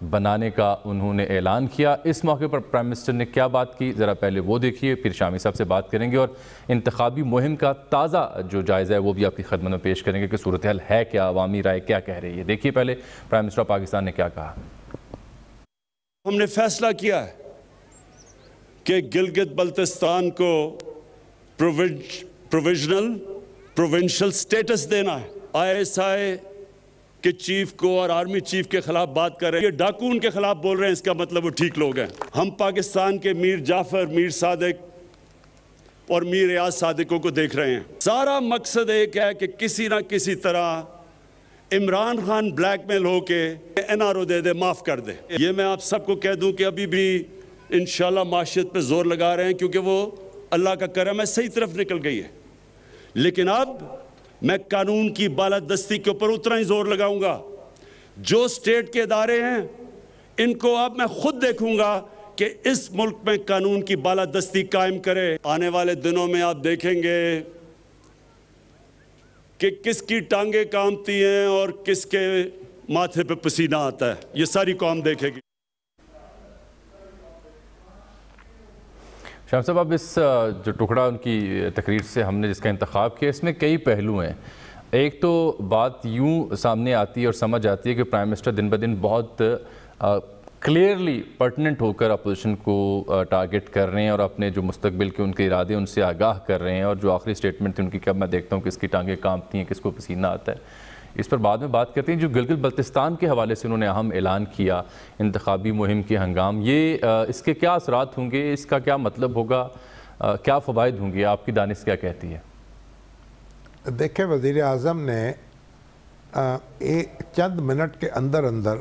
بنانے کا انہوں نے اعلان کیا۔ اس موقع پر پرائم منسٹر نے کیا بات کی، ذرا پہلے وہ دیکھیے، پھر شامی صاحب سے بات کریں گے اور انتخابی مہم کا تازہ جو جائزہ ہے وہ بھی آپ کی خدمت میں پیش کریں گے کہ صورتحال ہے کیا، عوامی رائے کیا کہہ رہی ہے۔ دیکھیے پہلے پرائم منسٹر آف پاکستان نے کیا کہا۔ ہم نے فیصلہ کیا ہے کہ گلگت بلتستان کو پروونشل سٹیٹس دینا ہے۔ ISI کے چیف کو اور آرمی چیف کے خلاف بات کر رہے ہیں، یہ ڈاکون کے خلاف بول رہے ہیں، اس کا مطلب وہ ٹھیک لوگ ہیں۔ ہم پاکستان کے میر جعفر، میر صادق اور میر ریاض صادقوں کو دیکھ رہے ہیں۔ سارا مقصد ایک ہے کہ کسی نہ کسی طرح عمران خان بلیک میل ہو کے NRO دے دے، معاف کر دے۔ یہ میں آپ سب کو کہہ دوں کہ ابھی بھی انشاءاللہ معاشیت پہ زور لگا رہے ہیں، کیونکہ وہ اللہ کا کرم ہے صحیح طرف نکل گئی ہے۔ لیکن اب میں قانون کی بالادستی کے اوپر اتنا ہی زور لگاؤں گا۔ جو اسٹیٹ کے ادارے ہیں ان کو اب میں خود دیکھوں گا کہ اس ملک میں قانون کی بالادستی قائم کرے۔ آنے والے دنوں میں آپ دیکھیں گے کہ کس کی ٹانگیں کامتی ہیں اور کس کے ماتھے پہ پسینہ آتا ہے، یہ ساری قوم دیکھے گی۔ شام صاحب، اب اس جو ٹکڑا ان کی تقریر سے ہم نے جس کا انتخاب کیا، اس میں کئی پہلو ہیں۔ ایک تو بات یوں سامنے آتی ہے اور سمجھ آتی ہے کہ پرائم منسٹر دن بدن بہت کلیئرلی پرٹننٹ ہو کر اپوزیشن کو ٹارگٹ کر رہے ہیں اور اپنے جو مستقبل کے ان کے ارادے ان سے آگاہ کر رہے ہیں، اور جو آخری سٹیٹمنٹ تھی ان کی کہ اب میں دیکھتا ہوں کس کی ٹانگیں کانپتی ہیں، کس کو پسینہ آتا ہے، اس پر بعد میں بات کرتے ہیں۔ جو گلگت بلتستان کے حوالے سے انہوں نے اہم اعلان کیا انتخابی مہم کے ہنگام، یہ اس کے کیا اثرات ہوں گے، اس کا کیا مطلب ہوگا، کیا فوائد ہوں گے، آپ کی دانش کیا کہتی ہے؟ دیکھیں، وزیر اعظم نے چند منٹ کے اندر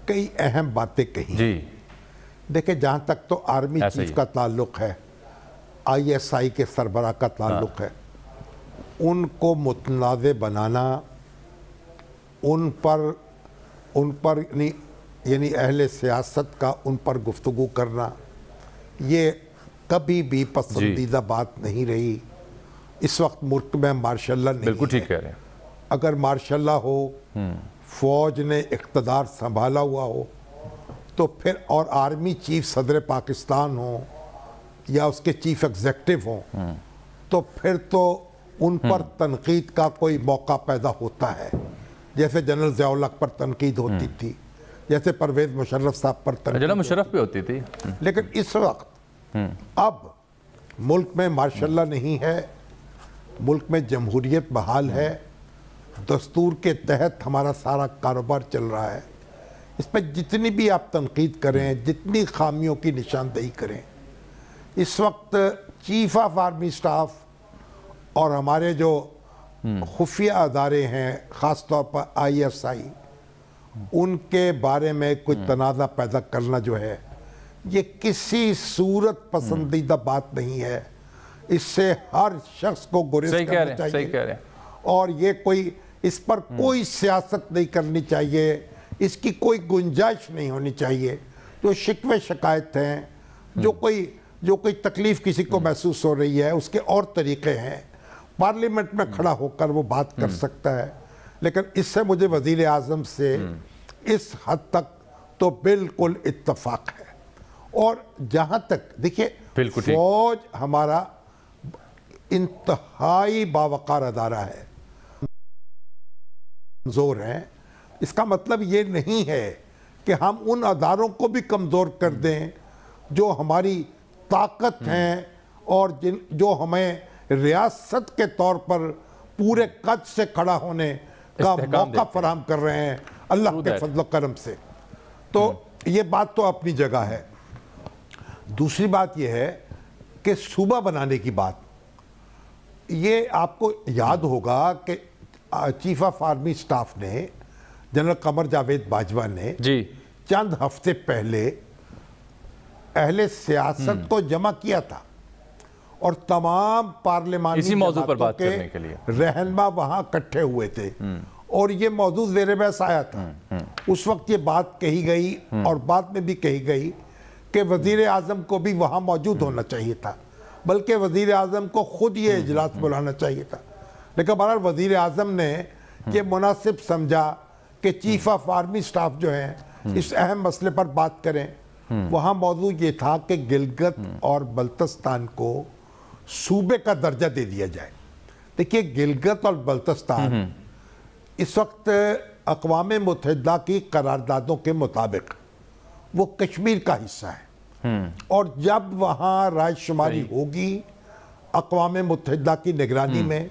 کئی اہم باتیں کہیں۔ جی دیکھیں، جہاں تک تو آرمی چیف کا تعلق ہے، ISI کے سربراہ کا تعلق ہے، ان کو متنازع بنانا، ان پر یعنی اہل سیاست کا ان پر گفتگو کرنا، یہ کبھی بھی پسندیدہ بات نہیں رہی۔ اس وقت ملک میں مارشاء اللہ نہیں ہے۔ بالکل ٹھیک کہہ رہے ہیں۔ اگر مارشاء اللہ ہو، فوج نے اقتدار سنبھالا ہوا ہو، تو پھر اور آرمی چیف صدر پاکستان ہو یا اس کے چیف ایگزیکٹو ہوں، تو پھر تو ان پر تنقید کا کوئی موقع پیدا ہوتا ہے، جیسے جنرل ضیاء الحق پر تنقید ہوتی تھی، جیسے پرویز مشرف صاحب پر تنقید، جنرل مشرف پہ ہوتی تھی۔ لیکن اس وقت اب ملک میں مارشاء اللہ نہیں ہے، ملک میں جمہوریت بحال ہے، دستور کے تحت ہمارا سارا کاروبار چل رہا ہے۔ اس پہ جتنی بھی آپ تنقید کریں، جتنی خامیوں کی نشاندہی کریں، اس وقت چیف آف آرمی سٹاف اور ہمارے جو خفیہ ادارے ہیں، خاص طور پر ISI، ان کے بارے میں کوئی تنازع پیدا کرنا جو ہے، یہ کسی صورت پسندیدہ بات نہیں ہے۔ اس سے ہر شخص کو گریز کرنا چاہیے، صحیح کہہ رہے ہیں، اور یہ اس پر کوئی سیاست نہیں کرنی چاہیے، اس کی کوئی گنجائش نہیں ہونی چاہیے۔ جو شکوے شکایت ہیں، جو کوئی تکلیف کسی کو محسوس ہو رہی ہے، اس کے اور طریقے ہیں، پارلیمنٹ میں کھڑا ہو کر وہ بات کر سکتا ہے۔ لیکن اس سے مجھے وزیر اعظم سے اس حد تک تو بالکل اتفاق ہے۔ اور جہاں تک دیکھیے، فوج ہمارا انتہائی باوقار ادارہ ہے، کمزور ہیں، اس کا مطلب یہ نہیں ہے کہ ہم ان اداروں کو بھی کمزور کر دیں جو ہماری طاقت ہیں اور جو ہمیں ریاست کے طور پر پورے قد سے کھڑا ہونے کا موقع فراہم کر رہے ہیں اللہ کے فضل و کرم سے۔ تو یہ بات تو اپنی جگہ ہے۔ دوسری بات یہ ہے کہ صوبہ بنانے کی بات، یہ آپ کو یاد ہوگا کہ چیف آف آرمی سٹاف نے، جنرل قمر جاوید باجوہ نے چند ہفتے پہلے اہل سیاست کو جمع کیا تھا اور تمام پارلیمانی جماعتوں کے رہنما وہاں اکٹھے ہوئے تھے اور یہ موضوع زیر بحث آیا تھا۔ اس وقت یہ بات کہی گئی اور بعد میں بھی کہی گئی کہ وزیر اعظم کو بھی وہاں موجود ہونا چاہیے تھا، بلکہ وزیر اعظم کو خود یہ اجلاس بلانا چاہیے تھا۔ لیکن بہرحال وزیر اعظم نے یہ مناسب سمجھا کہ چیف آف آرمی سٹاف جو ہیں اس اہم مسئلے پر بات کریں. وہاں موضوع یہ تھا کہ گلگت اور بلتستان کو صوبے کا درجہ دے دیا جائے. دیکھیے گلگت اور بلتستان اس وقت اقوام متحدہ کی قراردادوں کے مطابق وہ کشمیر کا حصہ ہے، اور جب وہاں رائے شماری ہوگی اقوام متحدہ کی نگرانی میں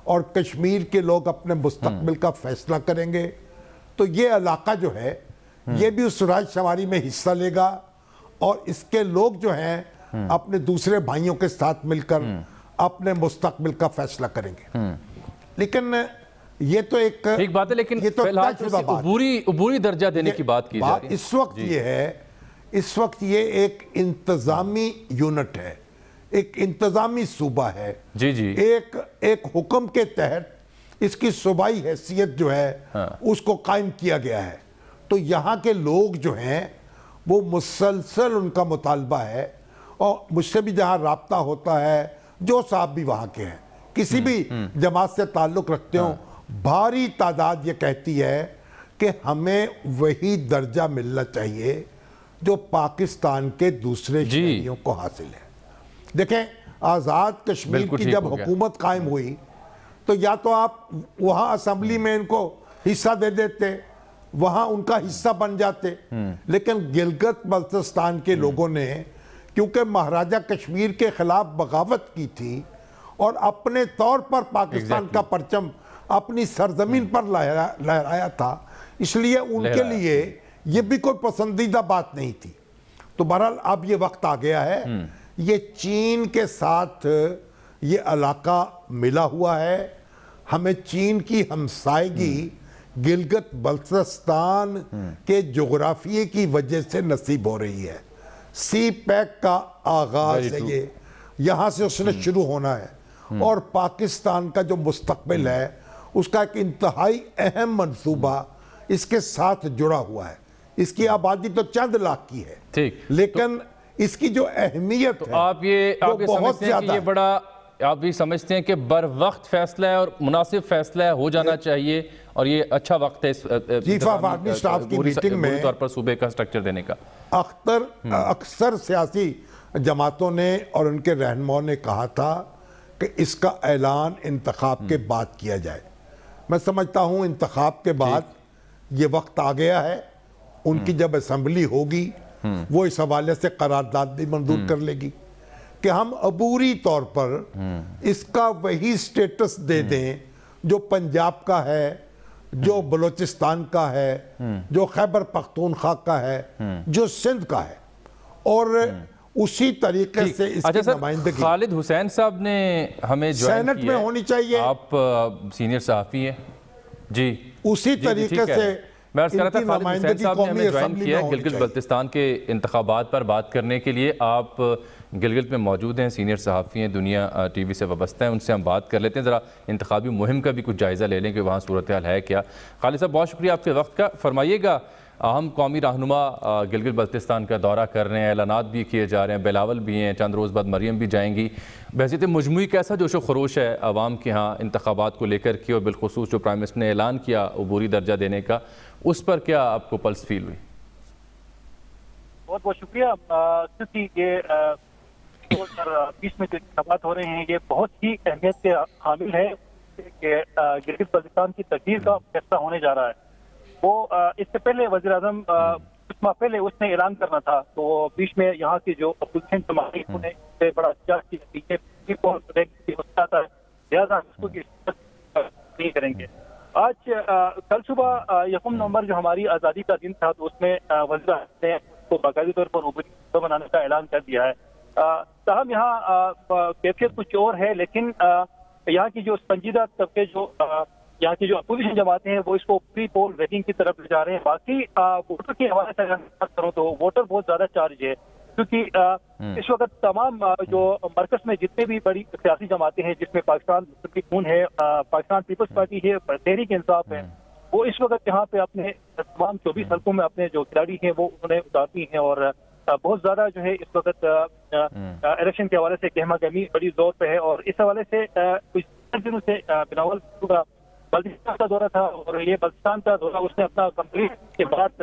اور کشمیر کے لوگ اپنے مستقبل کا فیصلہ کریں گے تو یہ علاقہ جو ہے یہ بھی اس رائے شماری میں حصہ لے گا، اور اس کے لوگ جو ہیں اپنے دوسرے بھائیوں کے ساتھ مل کر اپنے مستقبل کا فیصلہ کریں گے. لیکن یہ تو ایک بات ہے، لیکن عبوری درجہ دینے کی بات کی جا رہی ہے. اس وقت یہ ہے، اس وقت یہ ایک انتظامی یونٹ ہے، ایک انتظامی صوبہ ہے. ایک حکم کے تحت اس کی صوبائی حیثیت جو ہے اس کو قائم کیا گیا ہے. تو یہاں کے لوگ جو ہیں وہ مسلسل ان کا مطالبہ ہے، اور مجھ سے بھی جہاں رابطہ ہوتا ہے، جو صاحب بھی وہاں کے ہیں، کسی بھی جماعت سے تعلق رکھتے ہوں، بھاری تعداد یہ کہتی ہے کہ ہمیں وہی درجہ ملنا چاہیے جو پاکستان کے دوسرے شہریوں کو حاصل ہے. دیکھیں آزاد کشمیر کی جب حکومت قائم ہوئی تو یا تو آپ وہاں اسمبلی میں ان کو حصہ دے دیتے، وہاں ان کا حصہ بن جاتے، لیکن گلگت بلتستان کے لوگوں نے کیونکہ مہاراجہ کشمیر کے خلاف بغاوت کی تھی اور اپنے طور پر پاکستان کا پرچم اپنی سرزمین پر لہرایا تھا، اس لیے ان کے لیے یہ بھی کوئی پسندیدہ بات نہیں تھی. تو بہرحال اب یہ وقت آ گیا ہے، یہ چین کے ساتھ یہ علاقہ ملا ہوا ہے. ہمیں چین کی ہمسائیگی گلگت بلتستان کے جغرافیے کی وجہ سے نصیب ہو رہی ہے. سی پیک کا آغاز ہے، یہ یہاں سے اس نے شروع ہونا ہے، اور پاکستان کا جو مستقبل ہے اس کا ایک انتہائی اہم منصوبہ اس کے ساتھ جڑا ہوا ہے. اس کی آبادی تو چند لاکھ کی ہے، لیکن اس کی جو اہمیت ہے آپ یہ بہت زیادہ ہے. آپ بھی سمجھتے ہیں کہ بر وقت فیصلہ ہے اور مناسب فیصلہ ہے، ہو جانا چاہیے، اور یہ اچھا وقت ہے چیف آف آرمی اسٹاف کی میٹنگ میں طور پر صوبے کا سٹرکچر دینے کا. اکثر سیاسی جماعتوں نے اور ان کے رہنماؤں نے کہا تھا کہ اس کا اعلان انتخاب کے بعد کیا جائے. میں سمجھتا ہوں انتخاب کے بعد یہ وقت آ گیا ہے. ان کی جب اسمبلی ہوگی وہ اس حوالے سے قرارداد بھی منظور کر لے گی کہ ہم عبوری طور پر اس کا وہی سٹیٹس دے دیں جو پنجاب کا ہے، جو بلوچستان کا ہے، جو خیبر پختونخوا کا ہے، جو سندھ کا ہے، اور اسی طریقے سے اس کی نمائندگی خالد حسین صاحب نے ہمیں جوائن سینٹ میں ہونی چاہیے. آپ سینئر صحافی ہیں جی. اسی طریقے سے میں عرض کر رہا تھا خالد حسین صاحب نے ہمیں جوائن کیا ہے گلگت بلتستان کے انتخابات پر بات کرنے کے لیے. آپ گلگت میں موجود ہیں، سینئر صحافی ہیں، دنیا ٹی وی سے وابستہ ہیں، ان سے ہم بات کر لیتے ہیں. ذرا انتخابی مہم کا بھی کچھ جائزہ لے لیں کہ وہاں صورتحال ہے کیا. خالد صاحب بہت شکریہ آپ کے وقت کا. فرمائیے گا اہم قومی رہنما گلگت بلتستان کا دورہ کر رہے ہیں، اعلانات بھی کیے جا رہے ہیں، بلاول بھی ہیں، چند روز بعد مریم بھی جائیں گی. بحیثیت مجموعی کیسا جوش و خروش ہے عوام کے ہاں انتخابات کو لے کر کے، اور بالخصوص جو پرائم منسٹر نے اعلان کیا عبوری درجہ دینے کا، اس پر کیا آپ کو پلس فیل ہوئی؟ بہت بہت شکریہ. کیونکہ یہ بیچ میں جو انتخابات ہو رہے ہیں یہ بہت ہی اہمیت کے حامل ہے کہ گلگت بلتستان کی تقدیر کا فیصلہ ہونے جا رہا ہے. وہ اس سے پہلے وزیر اعظم کچھ ماہ پہلے اس نے اعلان کرنا تھا، تو بیچ میں یہاں کی جو اپوزیشن جماعتیں انہوں نے اس سے بڑا احتجاج کیا کہ لہٰذا اس کو نہیں کریں گے. آج کل صبح 1 نومبر جو ہماری آزادی کا دن تھا، تو اس میں وزیر اعظم نے اس کو باقاعدگی طور پر عبوری بنانے کا اعلان کر دیا ہے. تاہم یہاں کیفیت کچھ اور ہے، لیکن یہاں کی جو سنجیدہ طبقے جو یہاں کی جو اپوزیشن جماعتیں ہیں وہ اس کو پری پول ویٹنگ کی طرف لے جا رہے ہیں. باقی ووٹر کے حوالے سے اگر بات کروں تو ووٹر بہت زیادہ چارج ہے، کیونکہ اس وقت تمام جو مرکز میں جتنے بھی بڑی سیاسی جماعتیں ہیں، جس میں پاکستان مسلم خون ہے، پاکستان پیپلز پارٹی ہے، تحریک انصاف ہے، وہ اس وقت یہاں پہ اپنے تمام 24 حلقوں میں اپنے جو کھلاڑی ہیں وہ انہوں نے اتارتی ہیں، اور بہت زیادہ جو ہے اس وقت الیکشن کے حوالے سے گہما گہمی بڑی زور پہ ہے. اور اس حوالے سے کچھ دنوں سے بلاول بلتستان کا دورہ تھا، اور یہ بلتستان کا دورہ اس نے اپنا کمپلیٹ کے بعد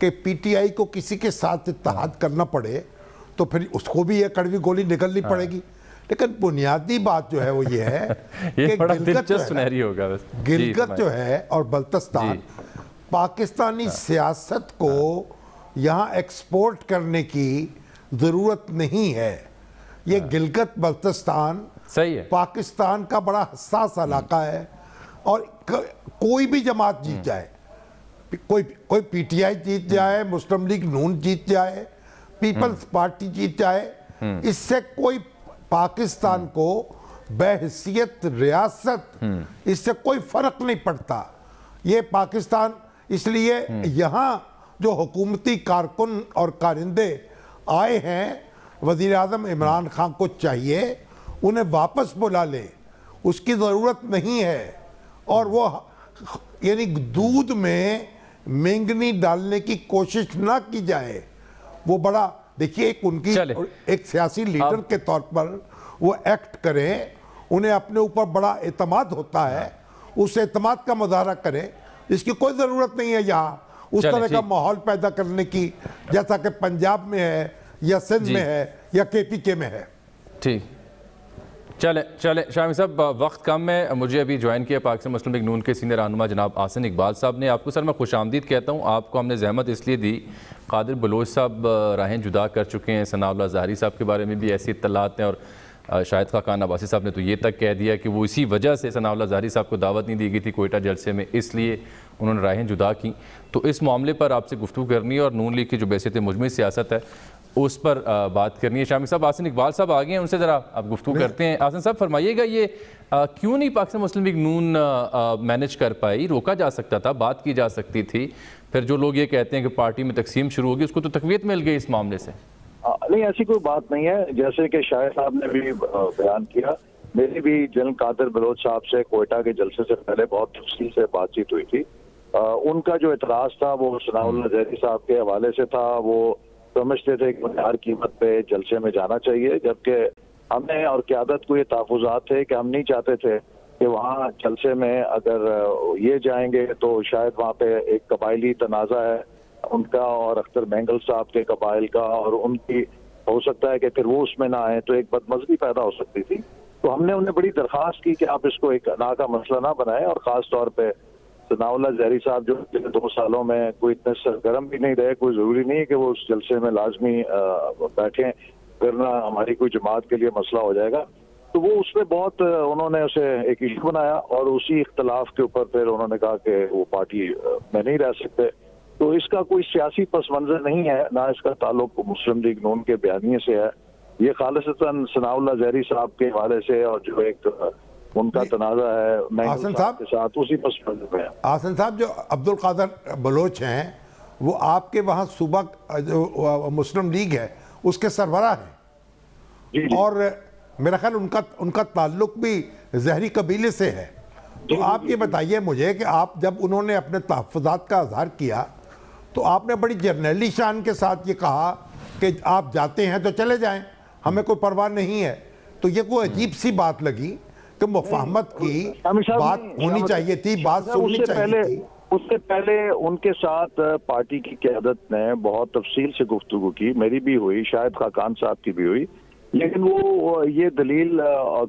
کہ پی ٹی آئی کو کسی کے ساتھ اتحاد کرنا پڑے تو پھر اس کو بھی یہ کڑوی گولی نکلنی پڑے گی. لیکن بنیادی بات جو ہے وہ یہ ہے کہ گلگت جو ہے اور بلتستان پاکستانی سیاست کو یہاں ایکسپورٹ کرنے کی ضرورت نہیں ہے. یہ گلگت بلتستان پاکستان کا بڑا حساس علاقہ ہے, اور کوئی بھی جماعت جیت جائے, کوئی پی ٹی آئی جیت جائے, مسلم لیگ نون جیت جائے, پیپلز پارٹی جیت جائے, اس سے کوئی پاکستان کو بحیثیت ریاست اس سے کوئی فرق نہیں پڑتا. یہ پاکستان, اس لیے یہاں جو حکومتی کارکن اور کارندے آئے ہیں, وزیر اعظم عمران خان کو چاہیے انہیں واپس بلا لے, اس کی ضرورت نہیں ہے. اور وہ یعنی دودھ میں مینگنی ڈالنے کی کوشش نہ کی جائے. وہ بڑا دیکھیے ان کی ایک سیاسی لیڈر کے طور پر وہ ایکٹ کریں, انہیں اپنے اوپر بڑا اعتماد ہوتا ہے, اس اعتماد کا مظاہرہ کریں. اس کی کوئی ضرورت نہیں ہے یہاں اس طرح کا ماحول پیدا کرنے کی جیسا کہ پنجاب میں ہے یا سندھ میں ہے یا کے پی کے میں ہے. ٹھیک, چلیں شامی صاحب, وقت کم ہے. مجھے ابھی جوائن کیا پاکستان مسلم لیگ نون کے سینئر رہنما جناب آحسن اقبال صاحب نے. آپ کو سر میں خوش آمدید کہتا ہوں. آپ کو ہم نے زحمت اس لیے دی, قادر بلوچ صاحب راہیں جدا کر چکے ہیں, ثناء اللہ ظاہری صاحب کے بارے میں بھی ایسی اطلاعات ہیں, اور شاہد خاقان عباسی صاحب نے تو یہ تک کہہ دیا کہ وہ اسی وجہ سے ثناء اللہ ظاہری صاحب کو دعوت نہیں دی گئی تھی کوئٹہ جلسے میں, اس لیے انہوں نے راہیں جدا کی. تو اس معاملے پر آپ سے گفتگو کرنی ہے, اور نون لیگ کی جو بحیثیت مجموعی سیاست ہے اس پر بات کرنی ہے. شامی صاحب, آحسن اقبال صاحب آگے ہیں, ان سے ذرا آپ گفتگو کرتے ہیں. آحسن صاحب فرمائیے گا, یہ کیوں نہیں پاکستان مسلم لیگ نون مینج کر پائی؟ روکا جا سکتا تھا, بات کی جا سکتی تھی. پھر جو لوگ یہ کہتے ہیں کہ پارٹی میں تقسیم شروع ہوگی, اس کو تو تقویت مل گئی اس معاملے سے. نہیں, ایسی کوئی بات نہیں ہے. جیسے کہ شاہد صاحب نے بھی بیان کیا, میری بھی جنرل قادر بلوچ صاحب سے کوئٹہ کے جلسے سے پہلے بہت تفصیل سے بات چیت ہوئی تھی. ان کا جو اعتراض تھا وہ ثناء اللہ ظاہری صاحب کے حوالے سے تھا. وہ سمجھتے تھے کہ ہر قیمت پہ جلسے میں جانا چاہیے, جبکہ ہمیں اور قیادت کو یہ تحفظات تھے کہ ہم نہیں چاہتے تھے کہ وہاں جلسے میں اگر یہ جائیں گے تو شاید وہاں پہ ایک قبائلی تنازع ہے ان کا اور اختر مینگل صاحب کے قبائل کا, اور ان کی ہو سکتا ہے کہ پھر وہ اس میں نہ آئیں تو ایک بدمزگی پیدا ہو سکتی تھی. تو ہم نے انہیں بڑی درخواست کی کہ آپ اس کو ایک انا کا مسئلہ نہ بنائیں, اور خاص طور پہ ثناء اللہ ظاہری صاحب جو 2 سالوں میں کوئی اتنے سرگرم بھی نہیں رہے, کوئی ضروری نہیں ہے کہ وہ اس جلسے میں لازمی بیٹھیں, ورنہ ہماری کوئی جماعت کے لیے مسئلہ ہو جائے گا. تو وہ اس میں بہت انہوں نے اسے ایک ایشو بنایا, اور اسی اختلاف کے اوپر پھر انہوں نے کہا کہ وہ پارٹی میں نہیں رہ سکتے. تو اس کا کوئی سیاسی پس منظر نہیں ہے, نہ اس کا تعلق مسلم لیگ نون کے بیانیے سے ہے. یہ خالصتاً ثناء اللہ ظاہری صاحب کے حوالے سے اور جو ایک ان کا تنازع ہے مینگل صاحب کے ساتھ, اسی پس منظر میں ہے. آحسن صاحب, جو عبد القادر بلوچ ہیں وہ آپ کے وہاں صوبہ جو مسلم لیگ ہے اس کے سربراہ ہیں, اور میرا خیال ان کا تعلق بھی ظاہری قبیلے سے ہے. تو آپ یہ بتائیے مجھے کہ آپ جب انہوں نے اپنے تحفظات کا اظہار کیا تو آپ نے بڑی جرنیلی شان کے ساتھ یہ کہا کہ آپ جاتے ہیں تو چلے جائیں, ہمیں کوئی پرواہ نہیں ہے. تو یہ کوئی عجیب سی بات لگی کہ مفاہمت کی بات ہونی چاہیے تھی, بات سننی چاہیے تھی. اس سے پہلے ان کے ساتھ پارٹی کی قیادت نے بہت تفصیل سے گفتگو کی, میری بھی ہوئی, شاہد خاقان صاحب کی بھی ہوئی, لیکن وہ یہ دلیل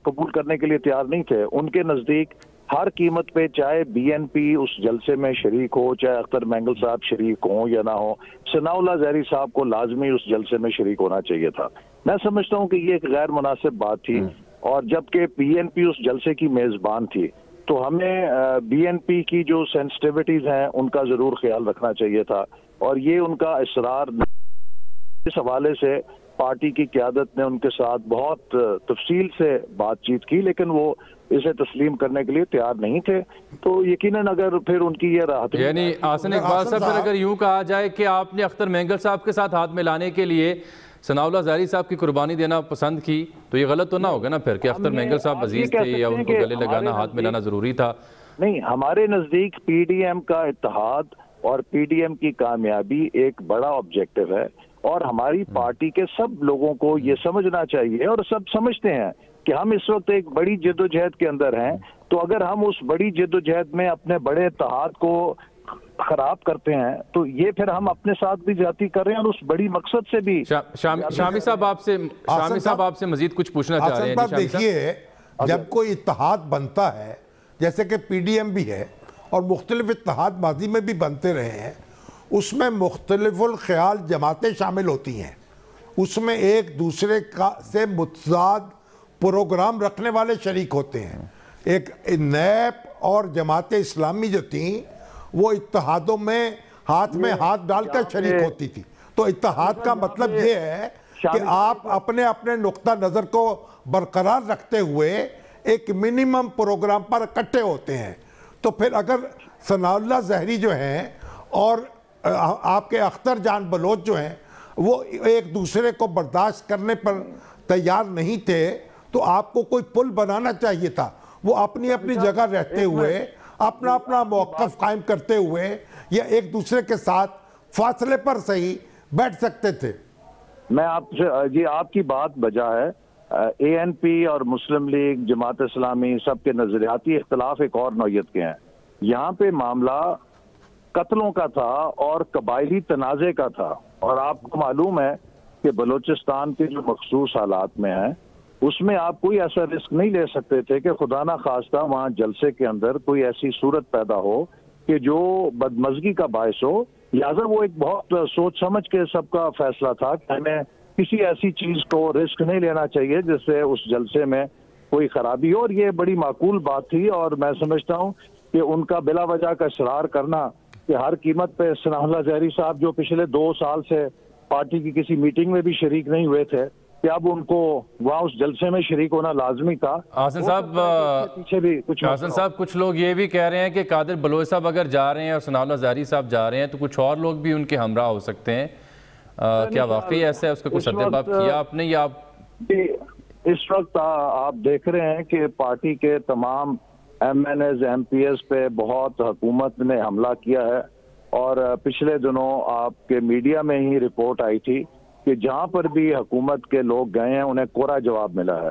قبول کرنے کے لیے تیار نہیں تھے. ان کے نزدیک ہر قیمت پہ چاہے بی این پی اس جلسے میں شریک ہو, چاہے اختر مینگل صاحب شریک ہوں یا نہ ہو, ثناء اللہ ظاہری صاحب کو لازمی اس جلسے میں شریک ہونا چاہیے تھا. میں سمجھتا ہوں کہ یہ ایک غیر مناسب بات تھی, اور جبکہ پی این پی اس جلسے کی میزبان تھی تو ہمیں بی این پی کی جو سینسٹیوٹیز ہیں ان کا ضرور خیال رکھنا چاہیے تھا. اور یہ ان کا اصرار, اس حوالے سے پارٹی کی قیادت نے ان کے ساتھ بہت تفصیل سے بات چیت کی, لیکن وہ اسے تسلیم کرنے کے لیے تیار نہیں تھے. تو یقیناً اگر پھر ان کی یہ راحت, یعنی آحسن اقبال صاحب پھر اگر یوں کہا جائے کہ آپ نے اختر مینگل صاحب کے ساتھ ہاتھ ملانے کے لیے ثناء اللہ ظاہری صاحب کی قربانی دینا پسند کی, تو یہ غلط تو نہ ہوگا نا پھر کہ اختر مینگل صاحب عزیز تھے یا ان کو گلے لگانا, ہاتھ ملانا ضروری تھا؟ نہیں, ہمارے نزدیک پی ڈی ایم کا اتحاد اور پی ڈی ایم کی کامیابی ایک بڑا آبجیکٹو ہے, اور ہماری پارٹی کے سب لوگوں کو یہ سمجھنا چاہیے, اور سب سمجھتے ہیں کہ ہم اس وقت ایک بڑی جدوجہد کے اندر ہیں. تو اگر ہم اس بڑی جدوجہد میں اپنے بڑے اتحاد کو خراب کرتے ہیں تو یہ پھر ہم اپنے ساتھ بھی زیادتی کر رہے ہیں، اور اس بڑی مقصد سے بھی. شامی صاحب آپ سے مزید کچھ پوچھنا چاہ رہے ہیں. دیکھیے، جب کوئی اتحاد بنتا ہے جیسے کہ پی ڈی ایم بھی ہے اور مختلف اتحاد ماضی میں بھی بنتے رہے ہیں، اس میں مختلف الخیال جماعتیں شامل ہوتی ہیں، اس میں ایک دوسرے سے متضاد پروگرام رکھنے والے شریک ہوتے ہیں. ایک نیب اور جماعت اسلامی جو تھیں وہ اتحادوں میں ہاتھ ڈال کر شریک ہوتی تھی. تو اتحاد کا مطلب یہ ہے کہ آپ اپنے اپنے نقطہ نظر کو برقرار رکھتے ہوئے ایک منیمم پروگرام پر اکٹھے ہوتے ہیں. تو پھر اگر ثناء اللہ زہری جو ہیں اور آپ کے اختر جان بلوچ جو ہیں وہ ایک دوسرے کو برداشت کرنے پر تیار نہیں تھے تو آپ کو کوئی پل بنانا چاہیے تھا. وہ اپنی اپنی جگہ رہتے ہوئے اپنا اپنا موقف قائم کرتے ہوئے یا ایک دوسرے کے ساتھ فاصلے پر صحیح بیٹھ سکتے تھے. میں آپ کی بات بجا ہے. اے این پی اور مسلم لیگ، جماعت اسلامی، سب کے نظریاتی اختلاف ایک اور نوعیت کے ہیں. یہاں پہ معاملہ قتلوں کا تھا اور قبائلی تنازع کا تھا، اور آپ کو معلوم ہے کہ بلوچستان کے جو مخصوص حالات میں ہیں اس میں آپ کوئی ایسا رسک نہیں لے سکتے تھے کہ خدا نہ خواستہ وہاں جلسے کے اندر کوئی ایسی صورت پیدا ہو کہ جو بدمزگی کا باعث ہو. لہٰذا وہ ایک بہت سوچ سمجھ کے سب کا فیصلہ تھا کہ ہمیں کسی ایسی چیز کو رسک نہیں لینا چاہیے جس سے اس جلسے میں کوئی خرابی ہو. اور یہ بڑی معقول بات تھی، اور میں سمجھتا ہوں کہ ان کا بلا وجہ کا اصرار کرنا کہ ہر قیمت پہ ثناء اللہ زہری صاحب جو پچھلے 2 سال سے پارٹی کی کسی میٹنگ میں بھی شریک نہیں ہوئے تھے کہ اب ان کو وہاں اس جلسے میں شریک ہونا لازمی تھا. حسن صاحب کچھ لوگ یہ بھی کہہ رہے ہیں کہ قادر بلوچ صاحب اگر جا رہے ہیں اور ثناء اللہ زہری صاحب جا رہے ہیں تو کچھ اور لوگ بھی ان کے ہمراہ ہو سکتے ہیں. کیا واقعی ایسا ہے؟ اس کا کوئی سدباب کیا آپ نے یا آپ؟ اس وقت آپ دیکھ رہے ہیں کہ پارٹی کے تمام M N As M P S پہ بہت حکومت نے حملہ کیا ہے، اور پچھلے دنوں آپ کے میڈیا میں ہی رپورٹ آئی تھی کہ جہاں پر بھی حکومت کے لوگ گئے ہیں انہیں کوڑا جواب ملا ہے.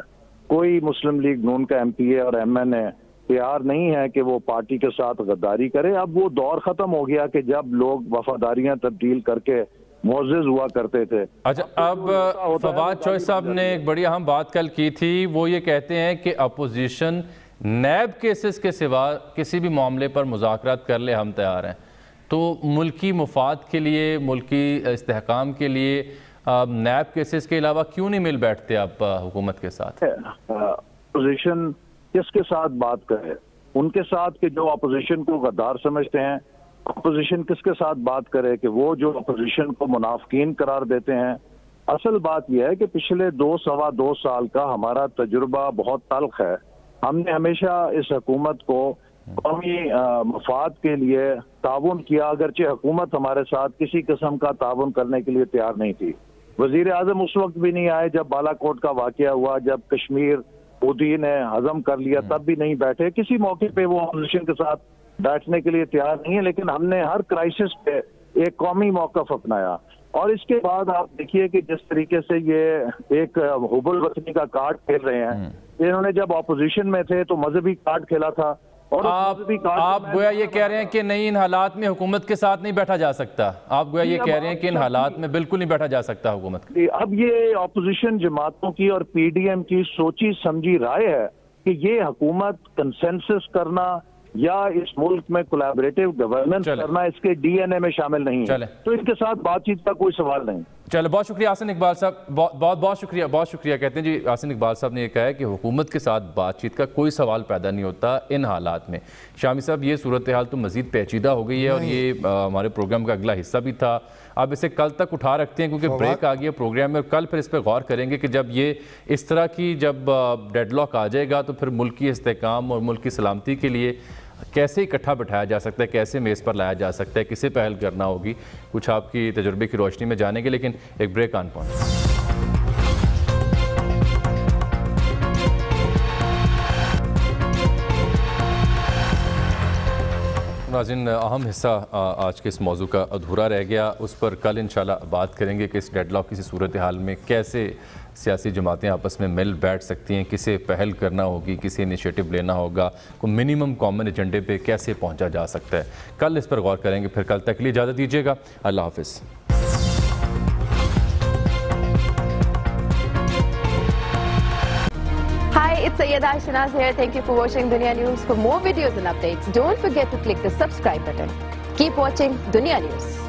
کوئی مسلم لیگ نون کا ایم پی اے اور ایم این اے تیار نہیں ہے کہ وہ پارٹی کے ساتھ غداری کرے. اب وہ دور ختم ہو گیا کہ جب لوگ وفاداریاں تبدیل کر کے معزز ہوا کرتے تھے. اچھا، اب فواد چوہے صاحب نے ایک بڑی اہم بات کل کی تھی. وہ یہ کہتے ہیں کہ اپوزیشن نیب کیسز کے سوا کسی بھی معاملے پر مذاکرات کر لے ہم تیار ہیں. تو ملکی مفاد کے لیے، ملکی استحکام کے لیے نیب کیسز کے علاوہ کیوں نہیں مل بیٹھتے آپ حکومت کے ساتھ؟ اپوزیشن کس کے ساتھ بات کرے؟ ان کے ساتھ کہ جو اپوزیشن کو غدار سمجھتے ہیں. اپوزیشن کس کے ساتھ بات کرے کہ وہ جو اپوزیشن کو منافقین قرار دیتے ہیں. اصل بات یہ ہے کہ پچھلے 2 سال کا ہمارا تجربہ بہت تلخ ہے. ہم نے ہمیشہ اس حکومت کو قومی مفاد کے لیے تعاون کیا، اگرچہ حکومت ہمارے ساتھ کسی قسم کا تعاون کرنے کے لیے تیار نہیں تھی. وزیر اعظم اس وقت بھی نہیں آئے جب بالا کوٹ کا واقعہ ہوا، جب کشمیر مودی نے ہضم کر لیا تب بھی نہیں بیٹھے. کسی موقع پہ وہ اپوزیشن کے ساتھ بیٹھنے کے لیے تیار نہیں ہے، لیکن ہم نے ہر کرائسس پہ ایک قومی موقف اپنایا. اور اس کے بعد آپ دیکھیے کہ جس طریقے سے یہ ایک حب الوطنی کا کارڈ کھیل رہے ہیں. انہوں نے جب اپوزیشن میں تھے تو مذہبی کارڈ کھیلا تھا، اور آپ گویا یہ کہہ رہے ہیں کہ نہیں، ان حالات میں حکومت کے ساتھ نہیں بیٹھا جا سکتا. آپ گویا یہ کہہ رہے ہیں کہ ان حالات میں بالکل نہیں بیٹھا جا سکتا حکومت. اب یہ اپوزیشن جماعتوں کی اور پی ڈی ایم کی سوچی سمجھی رائے ہے کہ یہ حکومت کنسنسس کرنا یا اس ملک میں کولیبریٹو گورننس کرنا اس کے ڈی این اے میں شامل نہیں ہے. تو ان کے ساتھ بات چیت کا کوئی سوال نہیں. چلو، بہت شکریہ حسن اقبال صاحب، بہت شکریہ. کہتے ہیں جی حسن اقبال صاحب نے یہ کہا ہے کہ حکومت کے ساتھ بات چیت کا کوئی سوال پیدا نہیں ہوتا ان حالات میں. شامی صاحب، یہ صورتحال تو مزید پیچیدہ ہو گئی ہے، اور یہ ہمارے پروگرام کا اگلا حصہ بھی تھا. آپ اسے کل تک اٹھا رکھتے ہیں کیونکہ بریک آ گیا پروگرام میں، اور کل پھر اس پہ غور کریں گے کہ جب یہ اس طرح کی جب ڈیڈ لاک آ جائے گا تو پھر ملکی استحکام اور ملک کی سلامتی کے لیے کیسے اکٹھا بٹھایا جا سکتا ہے، کیسے میز پر لایا جا سکتا ہے، کسے پہل کرنا ہوگی. کچھ آپ کی تجربے کی روشنی میں جانیں گے، لیکن ایک بریک آن پوائنٹ. ناظرین اہم حصہ آج کے اس موضوع کا ادھورا رہ گیا، اس پر کل انشاءاللہ بات کریں گے کہ اس ڈیڈ لاک کی صورتحال میں کیسے سیاسی جماعتیں آپس میں مل بیٹھ سکتی ہیں، کسے پہل کرنا ہوگی، کسے انیشیٹو لینا ہوگا، کوئی منیمم کامن ایجنڈے پہ کیسے پہنچا جا سکتا ہے، کل اس پر غور کریں گے۔ پھر کل تک کے لیے اجازت دیجیے گا، اللہ حافظ۔ Hi, it's Sayyeda Shanaz here. Thank you for watching Dunya News. For more videos and updates, don't forget to click the subscribe button. Keep watching Dunya News.